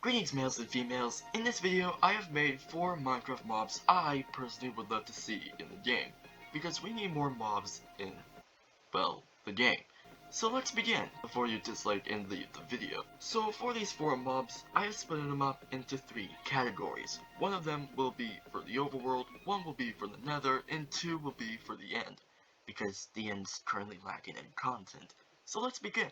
Greetings males and females, in this video I have made 4 Minecraft mobs I personally would love to see in the game, because we need more mobs in, well, the game. So let's begin, before you dislike and leave the video. So for these 4 mobs, I have split them up into 3 categories. One of them will be for the overworld, 1 will be for the nether, and 2 will be for the end, because the end's currently lacking in content. So let's begin.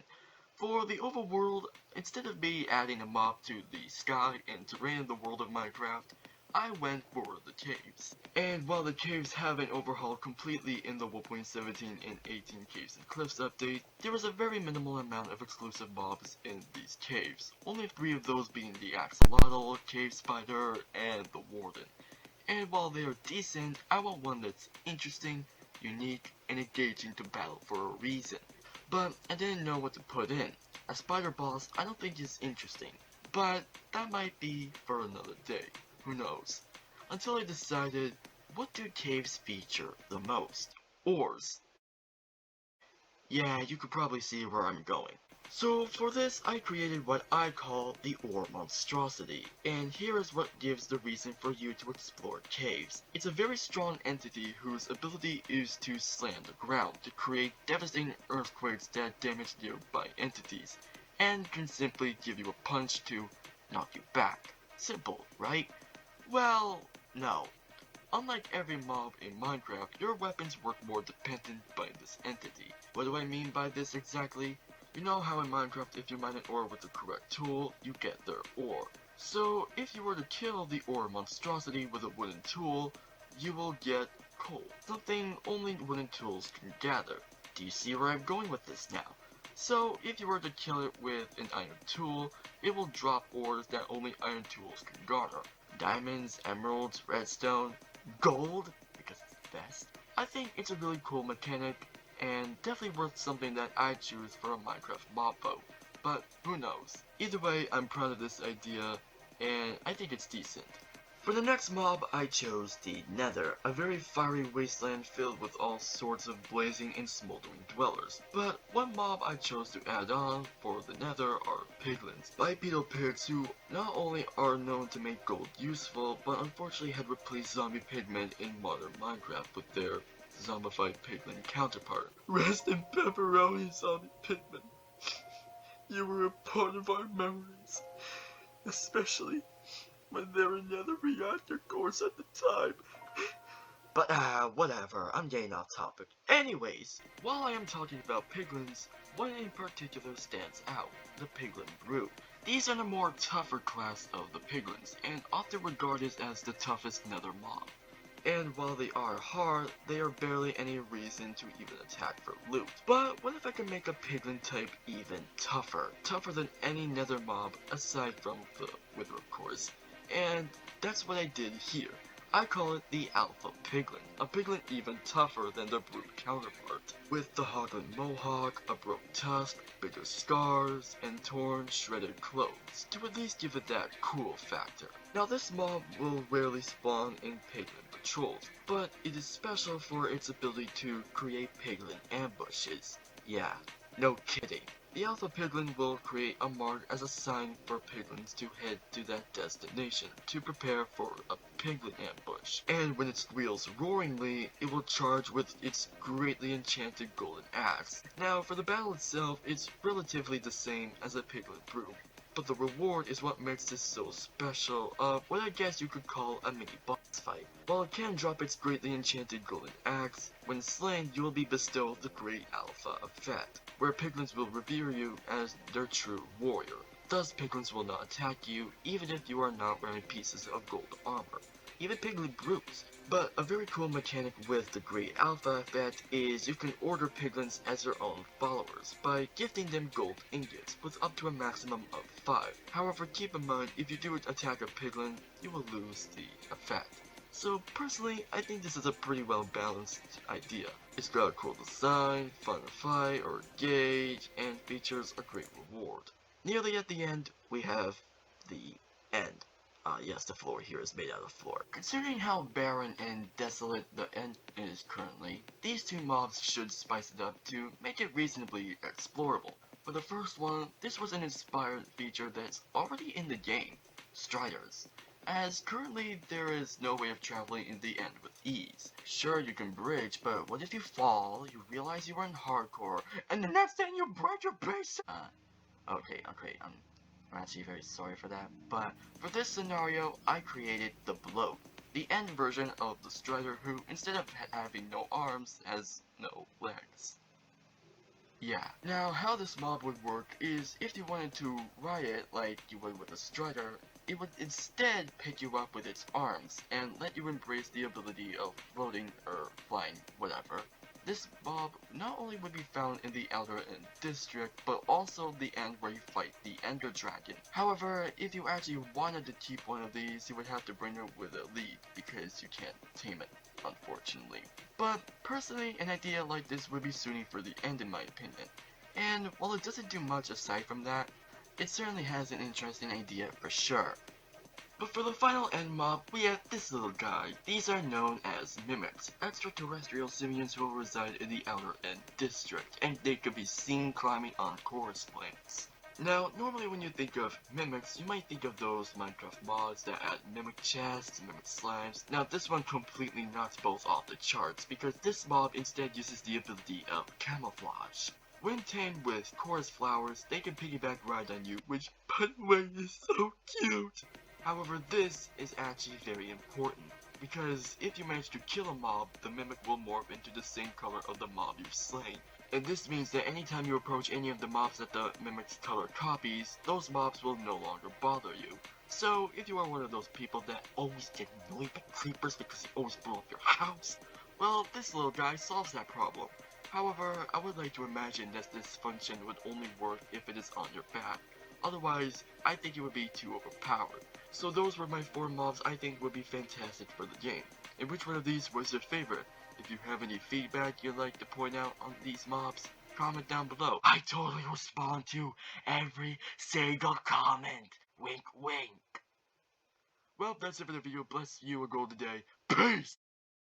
For the overworld, instead of me adding a mob to the sky and terrain of the world of Minecraft, I went for the caves. And while the caves haven't overhauled completely in the 1.17 and 18 Caves and Cliffs update, there is a very minimal amount of exclusive mobs in these caves, only 3 of those being the axolotl, cave spider, and the warden. And while they are decent, I want one that's interesting, unique, and engaging to battle for a reason. But I didn't know what to put in. A spider boss I don't think is interesting, but that might be for another day, who knows. Until I decided, what do caves feature the most? Ores. Yeah, you could probably see where I'm going. So for this, I created what I call the Ore Monstrosity, and here is what gives the reason for you to explore caves. It's a very strong entity whose ability is to slam the ground to create devastating earthquakes that damage nearby entities, and can simply give you a punch to knock you back. Simple, right? Well, no. Unlike every mob in Minecraft, your weapons work more dependent by this entity. What do I mean by this exactly? You know how in Minecraft if you mine an ore with the correct tool, you get their ore. So if you were to kill the ore monstrosity with a wooden tool, you will get coal. Something only wooden tools can gather. Do you see where I'm going with this now? So if you were to kill it with an iron tool, it will drop ores that only iron tools can garner. Diamonds, emeralds, redstone, gold, because it's the best. I think it's a really cool mechanic, and definitely worth something that I choose for a Minecraft mob vote. But who knows? Either way, I'm proud of this idea, and I think it's decent. For the next mob, I chose the Nether, a very fiery wasteland filled with all sorts of blazing and smoldering dwellers. But one mob I chose to add on for the Nether are piglins, bipedal pigs who not only are known to make gold useful, but unfortunately had replaced zombie pigmen in modern Minecraft with their zombified piglin counterpart. Rest in pepperoni, zombie pigmen. You were a part of our memories, especially when they were in the reactor cores at the time. But whatever, I'm getting off topic. Anyways, while I am talking about piglins, one in particular stands out, the piglin brood. These are the more tougher class of the piglins, and often regarded as the toughest nether mob. And while they are hard, they are barely any reason to even attack for loot. But what if I could make a piglin type even tougher? Tougher than any nether mob aside from the wither of course. And that's what I did here. I call it the Alpha Piglin, a piglin even tougher than their brood counterpart, with the Hoglin Mohawk, a broken tusk, bigger scars, and torn, shredded clothes, to at least give it that cool factor. Now this mob will rarely spawn in piglin patrols, but it is special for its ability to create piglin ambushes. Yeah, no kidding. The Alpha Piglin will create a mark as a sign for piglins to head to that destination to prepare for a piglin ambush. And when it squeals roaringly, it will charge with its greatly enchanted golden axe. Now for the battle itself, it's relatively the same as a piglin brood, but the reward is what makes this so special of what I guess you could call a mini boss fight. While it can drop its greatly enchanted golden axe, when slain you will be bestowed the Great Alpha effect, where piglins will revere you as their true warrior. Thus piglins will not attack you even if you are not wearing pieces of gold armor, even piglin brutes. But a very cool mechanic with the Great Alpha effect is you can order piglins as your own followers by gifting them gold ingots with up to a maximum of 5. However, keep in mind if you do attack a piglin, you will lose the effect. So personally, I think this is a pretty well balanced idea. It's got a cool design, fun to fight or engage, and features a great reward. Nearly at the end, we have the end. Yes, the floor here is made out of floor. Considering how barren and desolate the end is currently, these 2 mobs should spice it up to make it reasonably explorable. For the first one, this was an inspired feature that's already in the game, Striders, as currently there is no way of traveling in the end with ease. Sure, you can bridge, but what if you fall, you realize you were in hardcore, and the next thing you break your base? Okay, I'm actually very sorry for that, but for this scenario, I created the Bloat, the end version of the Strider who, instead of having no arms, has no legs. Yeah, now how this mob would work is if you wanted to riot like you would with a Strider, it would instead pick you up with its arms and let you embrace the ability of floating or flying, whatever. This mob not only would be found in the Outer End District, but also the end where you fight the Ender Dragon. However, if you actually wanted to keep one of these, you would have to bring it with a lead, because you can't tame it, unfortunately. But personally, an idea like this would be suiting for the end in my opinion. And while it doesn't do much aside from that, it certainly has an interesting idea for sure. But for the final end mob, we have this little guy. These are known as mimics, extraterrestrial simians who will reside in the Outer End District, and they could be seen climbing on chorus planes. Now, normally when you think of mimics, you might think of those Minecraft mods that add mimic chests, mimic slimes. Now this one completely knocks both off the charts, because this mob instead uses the ability of camouflage. When tamed with chorus flowers, they can piggyback ride on you, which, by the way, is so cute! However, this is actually very important, because if you manage to kill a mob, the mimic will morph into the same color of the mob you've slain. And this means that anytime you approach any of the mobs that the mimic's color copies, those mobs will no longer bother you. So, if you are one of those people that always get annoyed by creepers because they always blow up your house, well, this little guy solves that problem. However, I would like to imagine that this function would only work if it is on your back. Otherwise, I think it would be too overpowered. So those were my 4 mobs I think would be fantastic for the game. And which one of these was your favorite? If you have any feedback you'd like to point out on these mobs, comment down below. I totally respond to every single comment. Wink wink. Well, that's it for the video. Bless you a gold today. Peace!